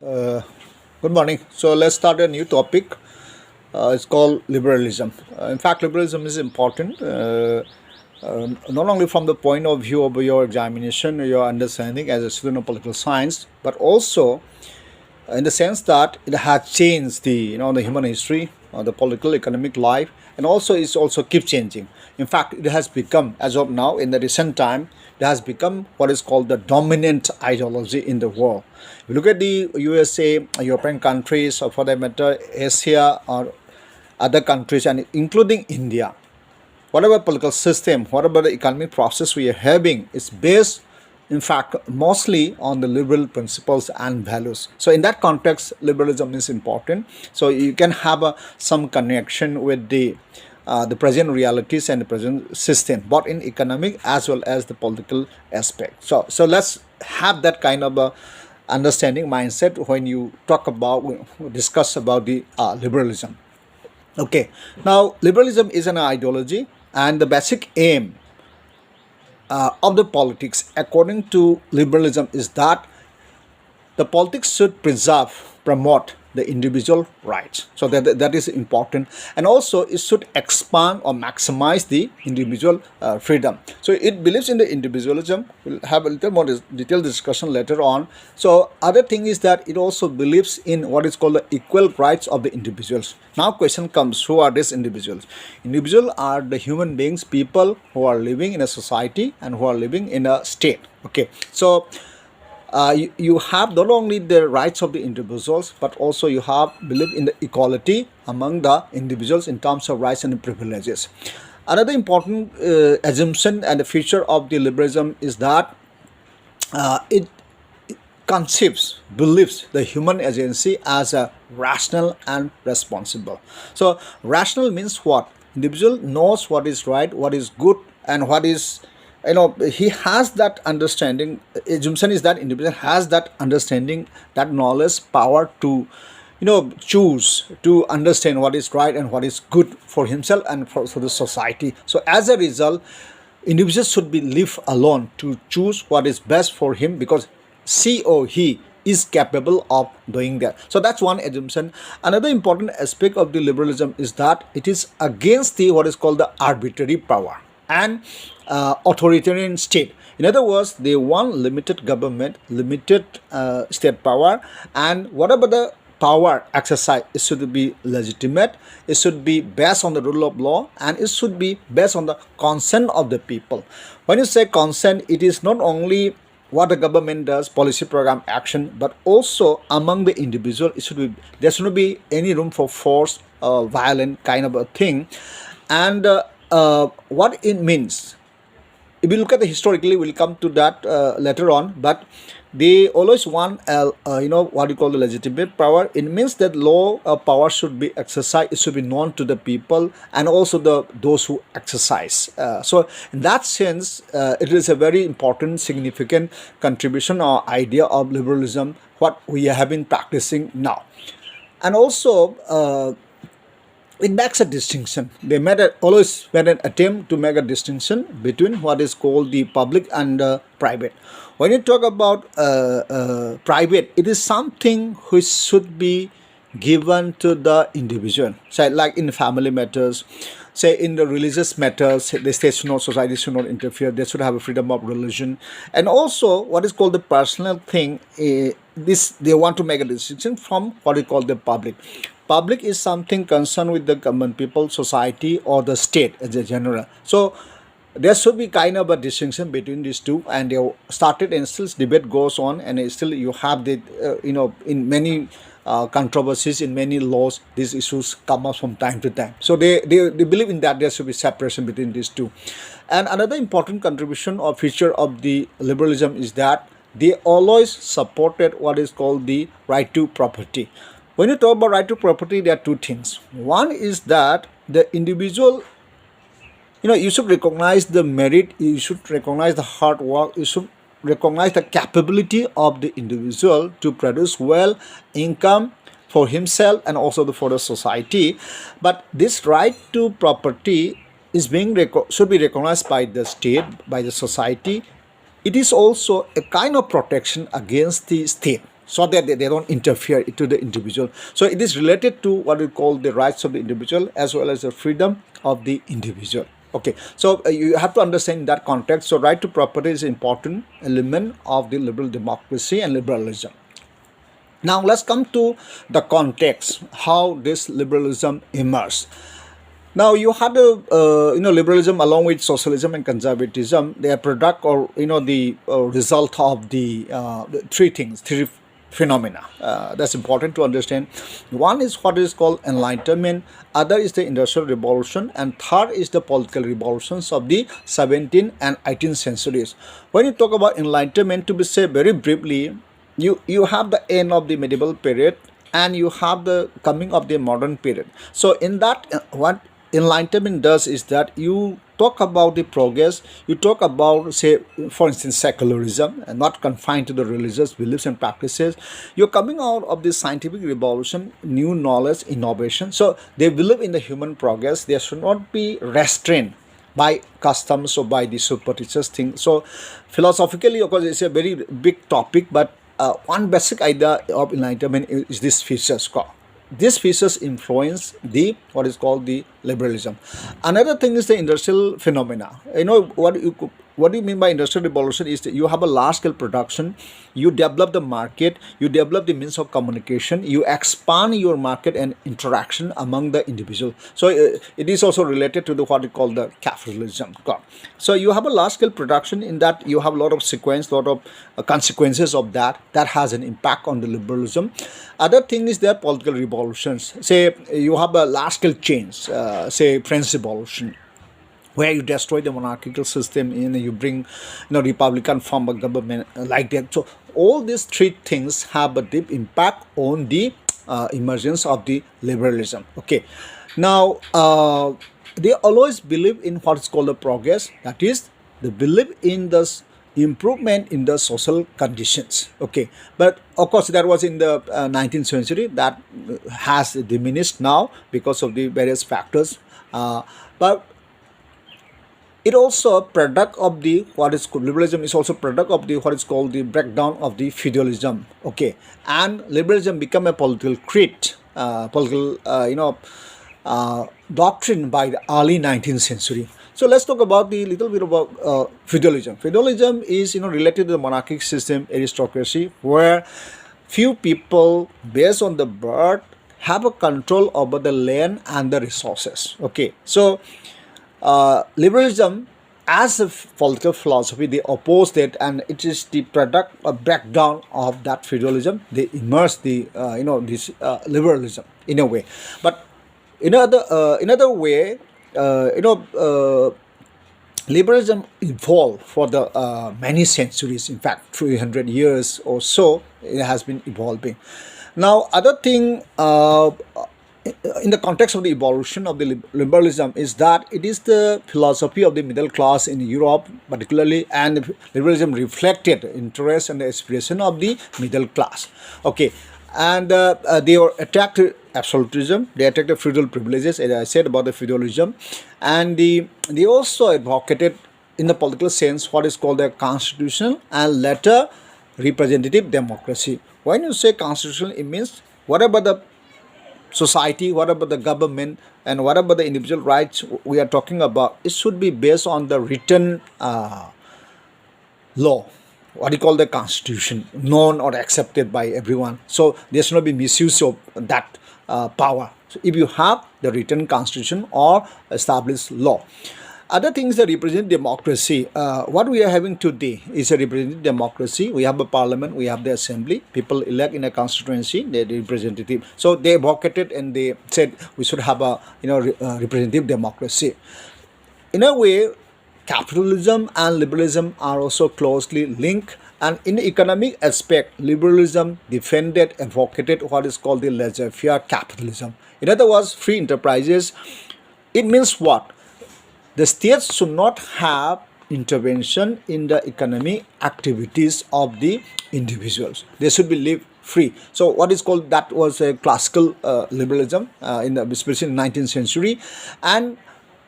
Uh, Good morning. So let's start a new topic. It's called liberalism. In fact, liberalism is important not only from the point of view of your examination, your understanding as a student of political science, but also in the sense that it has changed the human history, the political economic life, and also it's also keep changing. In fact, it has become, as of now, in the recent time, it has become what is called the dominant ideology in the world. If you look at the USA, European countries, or for that matter Asia or other countries, and including India, whatever political system, whatever the economic process we are having is based, in fact, mostly on the liberal principles and values. So in that context, liberalism is important. So you can have some connection with the present realities and the present system, both in economic as well as the political aspect. So let's have that kind of a understanding mindset when you talk about discuss about the liberalism. Okay, now liberalism is an ideology, and the basic aim of the politics, according to liberalism, is that the politics should preserve, promote the individual rights. So that is important, and also it should expand or maximize the individual freedom. So it believes in the individualism. We'll have a little more detailed discussion later on. So other thing is that it also believes in what is called the equal rights of the individuals. Now question comes, who are these individuals? Individuals are the human beings, people who are living in a society and who are living in a state. Okay, so you have not only the rights of the individuals, but also you have believe in the equality among the individuals in terms of rights and privileges. Another important assumption and the feature of the liberalism is that it conceives, believes the human agency as a rational and responsible. So rational means what? Individual knows what is right, what is good, and what is, he has that understanding. Assumption is that individual has that understanding, that knowledge, power to choose, to understand what is right and what is good for himself and for the society. So as a result, individuals should be left alone to choose what is best for him, because she or he is capable of doing that. So that's one assumption. Another important aspect of the liberalism is that it is against the what is called the arbitrary power and authoritarian state. In other words, they want limited government, limited state power, and whatever the power exercise, it should be legitimate, it should be based on the rule of law, and it should be based on the consent of the people. When you say consent, it is not only what the government does, policy, program, action, but also among the individual. It should be, there shouldn't be any room for force, violent kind of a thing. And what it means, if you look at the historically, we'll come to that later on, but they always want what you call the legitimate power. It means that law power should be exercised, it should be known to the people and also those who exercise. So in that sense, it is a very important, significant contribution or idea of liberalism, what we have been practicing now. And also it makes a distinction. They always made an attempt to make a distinction between what is called the public and private. When you talk about private, it is something which should be given to the individual. Say, like in family matters, say in the religious matters, the state should not, society should not interfere. They should have a freedom of religion. And also, what is called the personal thing, this they want to make a distinction from what we call the public. Public is something concerned with the common people, society, or the state as a general. So there should be kind of a distinction between these two, and they started, and still debate goes on, and still you have the in many controversies, in many laws, these issues come up from time to time. So they believe in that there should be separation between these two. And another important contribution or feature of the liberalism is that they always supported what is called the right to property. When you talk about right to property, there are two things. One is that the individual, you should recognize the merit, you should recognize the hard work, you should recognize the capability of the individual to produce well income for himself and also for the society. But this right to property is should be recognized by the state, by the society. It is also a kind of protection against the state. so that they don't interfere into the individual. So it is related to what we call the rights of the individual as well as the freedom of the individual. Okay, so you have to understand that context. So right to property is an important element of the liberal democracy and liberalism. Now let's come to the context, how this liberalism emerged. Now you had a liberalism along with socialism and conservatism. They are product or the result of the three phenomena. That's important to understand. One is what is called enlightenment, other is the industrial revolution, and third is the political revolutions of the 17th and 18th centuries. When you talk about enlightenment, to be said very briefly, you have the end of the medieval period and you have the coming of the modern period. So in that, what enlightenment does is that you talk about the progress, you talk about, say, for instance, secularism, and not confined to the religious beliefs and practices. You're coming out of the scientific revolution, new knowledge, innovation. So they believe in the human progress. They should not be restrained by customs or by the superstitious thing. So philosophically, of course, it's a very big topic, but one basic idea of enlightenment is this features. These features influence the what is called the liberalism. Another thing is the industrial phenomena. What do you mean by industrial revolution is that you have a large scale production, you develop the market, you develop the means of communication, you expand your market and interaction among the individual. So it is also related to the what we call the capitalism. So you have a large scale production, in that you have a lot of lot of consequences of that has an impact on the liberalism. Other thing is there political revolutions. Say you have a large scale change, say French Revolution, where you destroy the monarchical system and you bring republican form of government like that. So all these three things have a deep impact on the emergence of the liberalism. Okay, now they always believe in what is called the progress, that is they believe in the improvement in the social conditions. Okay, but of course that was in the 19th century, that has diminished now because of the various factors, but it also a product of the what is called liberalism is also product of the what is called the breakdown of the feudalism. Okay, and liberalism become a political creed, political doctrine by the early 19th century. So let's talk about the little bit about feudalism. Feudalism is related to the monarchic system, aristocracy, where few people based on the birth have a control over the land and the resources. Okay, so liberalism as a political philosophy, they oppose that, and it is the product of breakdown of that feudalism. They immerse the this liberalism in a way, but in another way, liberalism evolved for the many centuries. In fact, 300 years or so, it has been evolving. Now, other thing in the context of the evolution of the liberalism is that it is the philosophy of the middle class in Europe particularly, and liberalism reflected interest and the aspiration of the middle class. Okay, and they were attacked absolutism, they attacked the feudal privileges, as I said about the feudalism, and they also advocated in the political sense what is called the constitutional and later representative democracy. When you say constitutional, it means whatever the society, whatever the government, and whatever the individual rights we are talking about, it should be based on the written law, what you call the constitution, known or accepted by everyone. So there should not be misuse of that power. So if you have the written constitution or established law. Other things that represent democracy. What we are having today is a representative democracy. We have a parliament, we have the assembly. People elect in a constituency, the representative. So they advocated and they said we should have a representative democracy. In a way, capitalism and liberalism are also closely linked. And in the economic aspect, liberalism defended, advocated what is called the laissez-faire capitalism. In other words, free enterprises. It means what? The states should not have intervention in the economic activities of the individuals. They should be live free. So what is called, that was a classical liberalism especially in the 19th century, and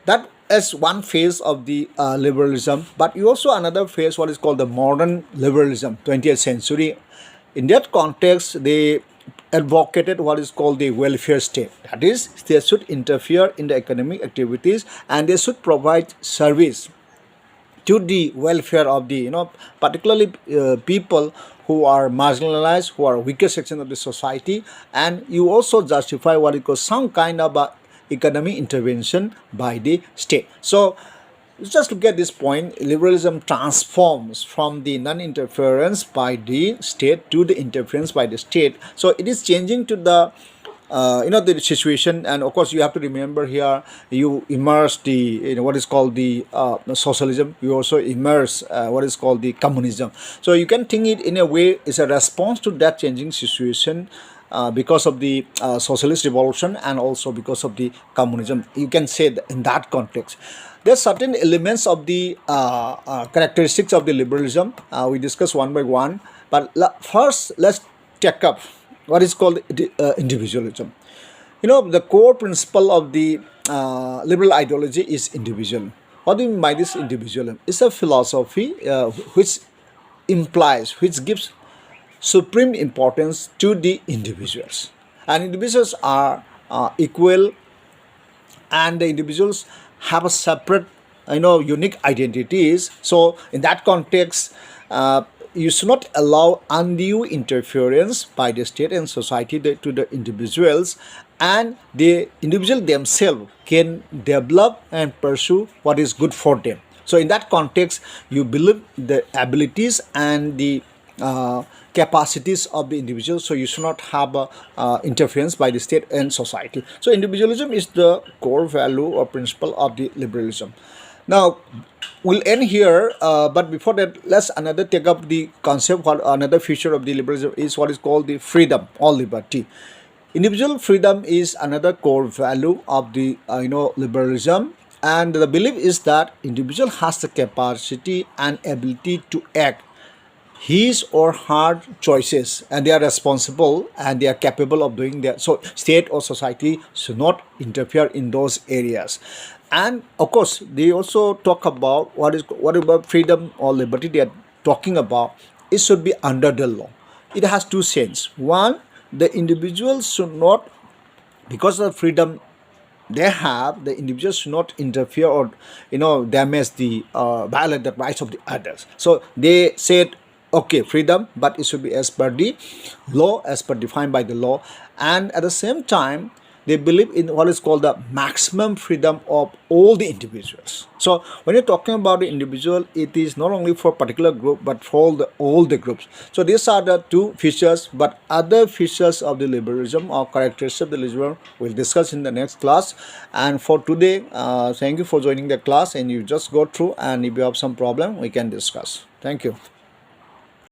that is one phase of the liberalism. But you also another phase, what is called the modern liberalism, 20th century. in that context, they advocated what is called the welfare state. That is, they should interfere in the economic activities and they should provide service to the welfare of the, particularly people who are marginalized, who are weaker section of the society. And you also justify what is called some kind of economic intervention by the state. So just to get this point, liberalism transforms from the non-interference by the state to the interference by the state. So it is changing to the the situation. And of course you have to remember here, you immerse the what is called the socialism, you also immerse what is called the communism. So you can think it in a way is a response to that changing situation, because of the socialist revolution and also because of the communism. You can say that in that context there are certain elements of the characteristics of the liberalism. We discuss one by one, but first let's take up what is called individualism. The core principle of the liberal ideology is individualism. What do you mean by this individualism? It's a philosophy which implies, which gives supreme importance to the individuals. And individuals are equal, and the individuals have a separate, unique identities. So in that context, you should not allow undue interference by the state and society to the individuals, and the individual themselves can develop and pursue what is good for them. So in that context, you believe the abilities and the capacities of the individual, so you should not have interference by the state and society. So individualism is the core value or principle of the liberalism. Now we'll end here, but before that, let's another take up the concept. What another feature of the liberalism is what is called the freedom or liberty. Individual freedom is another core value of the liberalism, and the belief is that individual has the capacity and ability to act his or her choices, and they are responsible and they are capable of doing that. So state or society should not interfere in those areas. And of course they also talk about what about freedom or liberty they are talking about. It should be under the law. It has two sense. One, the individuals should not, because of freedom they have, the individuals should not interfere or damage the violate the rights of the others. So they said, okay, freedom, but it should be as per the law, as per defined by the law. And at the same time, they believe in what is called the maximum freedom of all the individuals. So when you're talking about the individual, it is not only for particular group but for all the groups. So these are the two features, but other features of the liberalism or characteristics of the liberalism we'll discuss in the next class. And for today, thank you for joining the class, and you just go through, and if you have some problem we can discuss. Thank you.